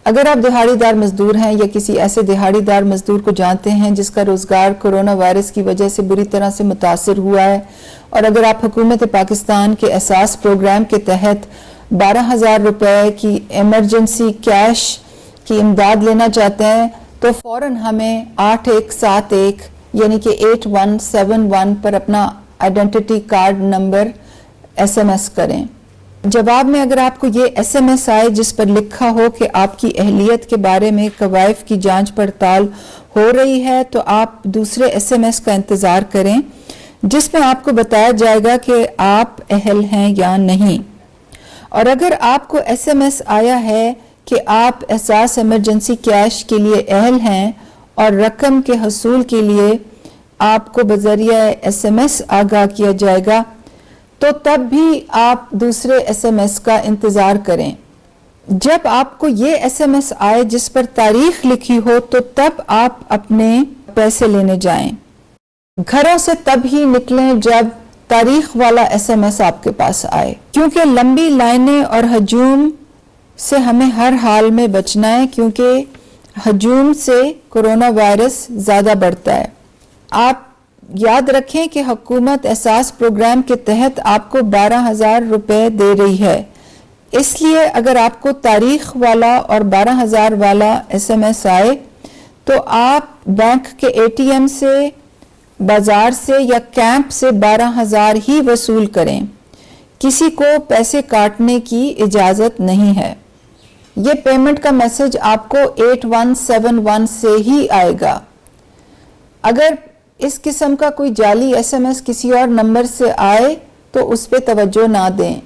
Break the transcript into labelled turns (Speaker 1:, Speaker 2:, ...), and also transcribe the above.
Speaker 1: اگر آپ دہاڑی دار مزدور ہیں یا کسی ایسے دہاڑی دار مزدور کو جانتے ہیں جس کا روزگار کرونا وائرس کی وجہ سے بری طرح سے متاثر ہوا ہے، اور اگر آپ حکومت پاکستان کے احساس پروگرام کے تحت 12,000 روپے کی ایمرجنسی کیش کی امداد لینا چاہتے ہیں تو فوراً ہمیں 8171 یعنی کہ 8171 پر اپنا آئیڈینٹی کارڈ نمبر SMS کریں۔ جواب میں اگر آپ کو یہ SMS آئے جس پر لکھا ہو کہ آپ کی اہلیت کے بارے میں کوائف کی جانچ پڑتال ہو رہی ہے تو آپ دوسرے SMS کا انتظار کریں جس میں آپ کو بتایا جائے گا کہ آپ اہل ہیں یا نہیں۔ اور اگر آپ کو SMS آیا ہے کہ آپ احساس ایمرجنسی کیش کے لیے اہل ہیں اور رقم کے حصول کے لیے آپ کو بذریعہ SMS آگاہ کیا جائے گا تو تب بھی آپ دوسرے SMS کا انتظار کریں۔ جب آپ کو یہ SMS آئے جس پر تاریخ لکھی ہو تو تب آپ اپنے پیسے لینے جائیں۔ گھروں سے تب ہی نکلیں جب تاریخ والا SMS آپ کے پاس آئے، کیونکہ لمبی لائنیں اور ہجوم سے ہمیں ہر حال میں بچنا ہے، کیونکہ ہجوم سے کرونا وائرس زیادہ بڑھتا ہے۔ آپ یاد رکھیں کہ حکومت احساس پروگرام کے تحت آپ کو 12,000 روپے دے رہی ہے، اس لیے اگر آپ کو تاریخ والا اور 12,000 والا SMS آئے تو آپ بینک کے ATM سے، بازار سے یا کیمپ سے 12,000 ہی وصول کریں، کسی کو پیسے کاٹنے کی اجازت نہیں ہے۔ یہ پیمنٹ کا میسج آپ کو 8171 سے ہی آئے گا۔ اگر اس قسم کا کوئی جعلی SMS کسی اور نمبر سے آئے تو اس پہ توجہ نہ دیں۔